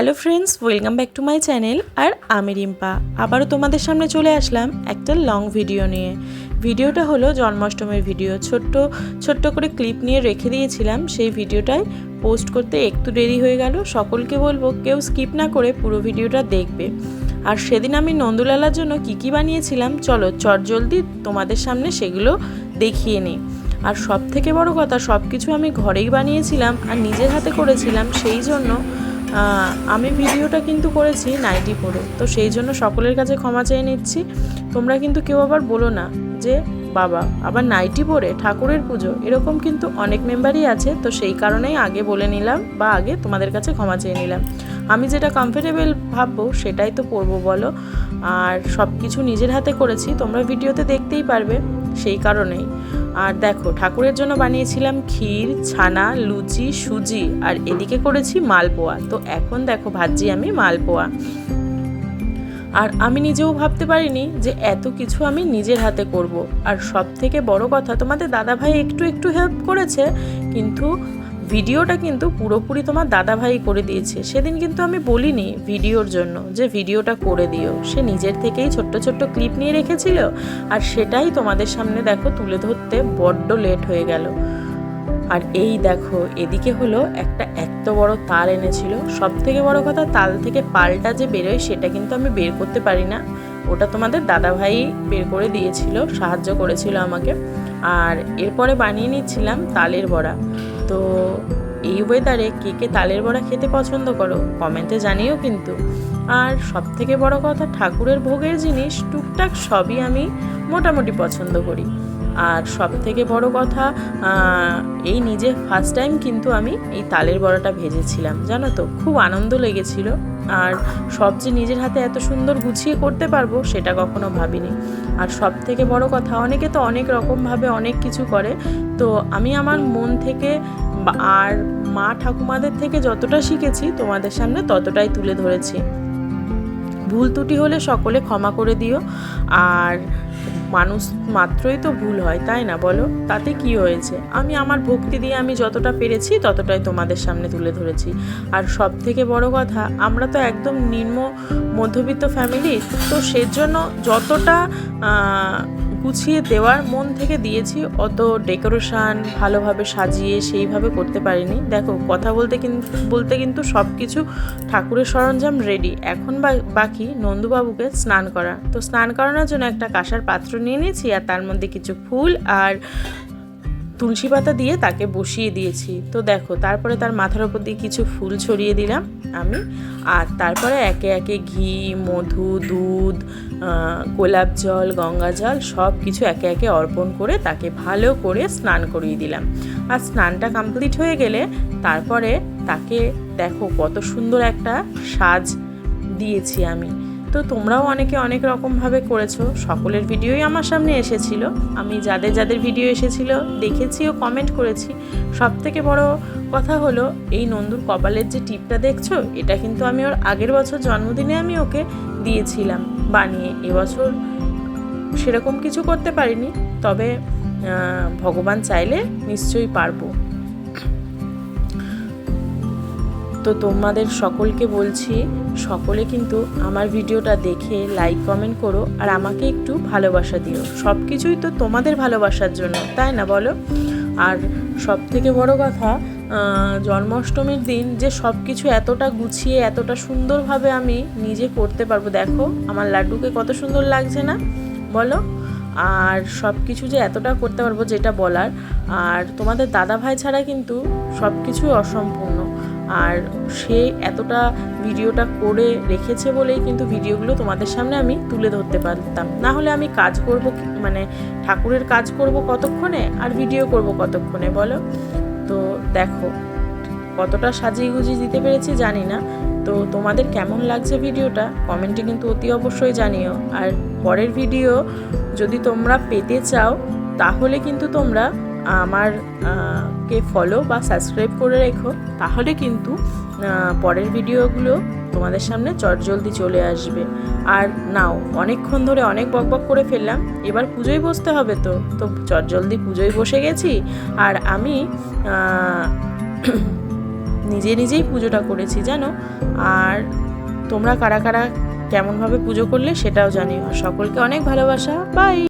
Hello friends, welcome back to my channel. আর আমি রিম্পা আবারও তোমাদের সামনে চলে আসলাম একটা লং ভিডিও নিয়ে। ভিডিওটা হলো জন্মাষ্টমীর ভিডিও। ছোট্ট করে ক্লিপ নিয়ে রেখে দিয়েছিলাম, সেই ভিডিওটাই পোস্ট করতে একটু দেরি হয়ে গেল। সকলকে বলবো কেউ স্কিপ না করে পুরো ভিডিওটা দেখবে। আর সেদিন আমি নন্দুলালার জন্য কী বানিয়েছিলাম চলো চটজলদি তোমাদের সামনে সেগুলো দেখিয়ে নিই। আর সব থেকে বড় কথা, সব কিছু আমি ঘরেই বানিয়েছিলাম আর নিজের হাতে করেছিলাম, সেই জন্য আমি ভিডিওটা কিন্তু করেছি নাইটি পরে। তো সেই জন্য সকলের কাছে ক্ষমা চেয়ে নিচ্ছি। তোমরা কিন্তু কেউ আবার বলো না যে বাবা আবার নাইটি পরে ঠাকুরের পুজো, এরকম কিন্তু অনেক মেম্বারই আছে। তো সেই কারণেই আগে বলে নিলাম বা আগে তোমাদের কাছে ক্ষমা চেয়ে নিলাম। আমি যেটা কমফোর্টেবল ভাববো সেটাই তো পরবো বলো। আর সব কিছু নিজের হাতে করেছি, তোমরা ভিডিওতে দেখতেই পারবে, সেই কারণেই। আর দেখো, ঠাকুরের জন্য বানিয়েছিলাম ক্ষীর, ছানা, লুচি, সুজি, আর এদিকে করেছি মালপোয়া। তো এখন দেখো ভাজছি আমি মালপোয়া। আর আমি নিজেও ভাবতে পারিনি যে এত কিছু আমি নিজের হাতে করব। আর সব থেকে বড় কথা, তোমাদের দাদাভাই একটু হেল্প করেছে, কিন্তু ভিডিওটা কিন্তু পুরোপুরি তোমার দাদাভাই করে দিয়েছে। সেদিন কিন্তু আমি বলিনি ভিডিওর জন্য যে ভিডিওটা করে দিও, সে নিজের থেকেই ছোট্ট ক্লিপ নিয়ে রেখেছিল। আর সেটাই তোমাদের সামনে দেখো তুলে ধরতে বড্ড লেট হয়ে গেল। আর এই দেখো, এদিকে হলো এত বড় তাল এনেছিল। সব থেকে বড় কথা, তাল থেকে পালটা যে বেরোয় সেটা কিন্তু আমি বের করতে পারি না, ওটা তোমাদের দাদাভাই বের করে দিয়েছিল, সাহায্য করেছিল আমাকে। আর এরপরে বানিয়ে নিচ্ছিলাম তালের বড়া। তো এই ওয়েদারে কে তালের বড়া খেতে পছন্দ করো কমেন্টে জানিও কিন্তু। আর সব থেকে বড় কথা, ঠাকুরের ভোগের জিনিস টুকটাক সবই আমি মোটামুটি পছন্দ করি। আর সব থেকে বড় কথা, এই নিজে ফার্স্ট টাইম কিন্তু আমি এই তালের বড়াটা ভেজেছিলাম, জানো তো, খুব আনন্দ লেগেছিল। আর সব যে নিজের হাতে এত সুন্দর গুছিয়ে করতে পারবো সেটা কখনো ভাবিনি। আর সব থেকে বড় কথা, অনেকে তো অনেক রকমভাবে অনেক কিছু করে, তো আমি আমার মন থেকে আর মা ঠাকুমাদের থেকে যতটা শিখেছি তোমাদের সামনে ততটাই তুলে ধরেছি। ভুল ত্রুটি হলে সকলে ক্ষমা করে দিও। আর মানুষ মাত্রই তো ভুল হয়, তাই না বলো? তাতে কি হয়েছে? আমি আমার ভক্তি দিয়ে আমি যতটা পেরেছি ততটাই তোমাদের সামনে তুলে ধরেছি। আর সব থেকে বড় কথা, আমরা তো একদম নিম্ন মধ্যবিত্ত ফ্যামিলি, তো সেজন্য যতটা গুছিয়ে দেওয়ার মন থেকে দিয়েছি, অত ডেকোরেশন ভালোভাবে সাজিয়ে সেইভাবে করতে পারিনি। দেখো, কথা বলতে কিন্তু সব কিছু ঠাকুরের সরঞ্জাম রেডি। এখন বাকি নন্দুবাবুকে স্নান করা। তো স্নান করানোর জন্য একটা কাঁসার পাত্র নিয়ে নিয়েছি, আর তার মধ্যে কিছু ফুল আর তুলসী পাতা দিয়ে তাকে বসিয়ে দিয়েছি। তো দেখো, তারপরে তার মাথার উপর দিয়ে কিছু ফুল ছড়িয়ে দিলাম আমি। আর তারপরে একে একে ঘি, মধু, দুধ, গোলাপ জল, গঙ্গা জল সব কিছু একে একে অর্পণ করে তাকে ভালো করে স্নান করিয়ে দিলাম। আর স্নানটা কমপ্লিট হয়ে গেলে তারপরে তাকে দেখো কত সুন্দর একটা সাজ দিয়েছি আমি। তো তোমরাও অনেকে অনেক রকমভাবে করেছো, সকলের ভিডিওই আমার সামনে এসেছিলো। আমি যাদের ভিডিও এসেছিলো দেখেছি ও কমেন্ট করেছি। সব থেকে বড় কথা হলো, এই নন্দুর কপালের যে টিপটা দেখছো, এটা কিন্তু আমি ওর আগের বছর জন্মদিনে আমি ওকে দিয়েছিলাম বানিয়ে। এবছর সেরকম কিছু করতে পারিনি, তবে ভগবান চাইলে নিশ্চয়ই পারবো। তো তোমাদের সকলকে বলছি, সকলে কিন্তু আমার ভিডিওটা দেখে লাইক কমেন্ট করো আর আমাকে একটু ভালোবাসা দিও। সব কিছুই তো তোমাদের ভালোবাসার জন্য, তাই না বলো? আর সব থেকে বড় কথা, জন্মাষ্টমীর দিন যে সব কিছু এতটা গুছিয়ে এতটা সুন্দরভাবে আমি নিজে করতে পারবো। দেখো আমার লাড্ডুকে কত সুন্দর লাগছে না বলো? আর সব কিছু যে এতটা করতে পারবো যেটা বলার। আর তোমাদের দাদাভাই ছাড়া কিন্তু সব কিছুই অসম্পূর্ণ। আর সে এতটা ভিডিওটা করে রেখেছে বলেই কিন্তু ভিডিওগুলো তোমাদের সামনে আমি তুলে ধরতে পারতাম। না হলে আমি কাজ করব, মানে ঠাকুরের কাজ করব কতক্ষণে আর ভিডিও করব কতক্ষণে বলো? তো দেখো কতটা সাজিয়ে গুজিয়ে দিতে পেরেছি জানি না। তো তোমাদের কেমন লাগছে ভিডিওটা কমেন্টে কিন্তু অতি অবশ্যই জানিও। আর পরের ভিডিও যদি তোমরা পেতে চাও তাহলে কিন্তু তোমরা আমার কে ফলো বা সাবস্ক্রাইব করে রেখো, তাহলে কিন্তু পরের ভিডিওগুলো তোমাদের সামনে চটজলদি চলে আসবে। আর নাও, অনেকক্ষণ ধরে অনেক বকবক করে ফেললাম, এবার পুজোয় বসতে হবে। তো চটজলদি পুজোয় বসে গেছি। আর আমি নিজে নিজেই পুজোটা করেছি জানো। আর তোমরা কারা কারা কেমনভাবে পুজো করলে সেটাও জানিও। সকলকে অনেক ভালোবাসা, বাই।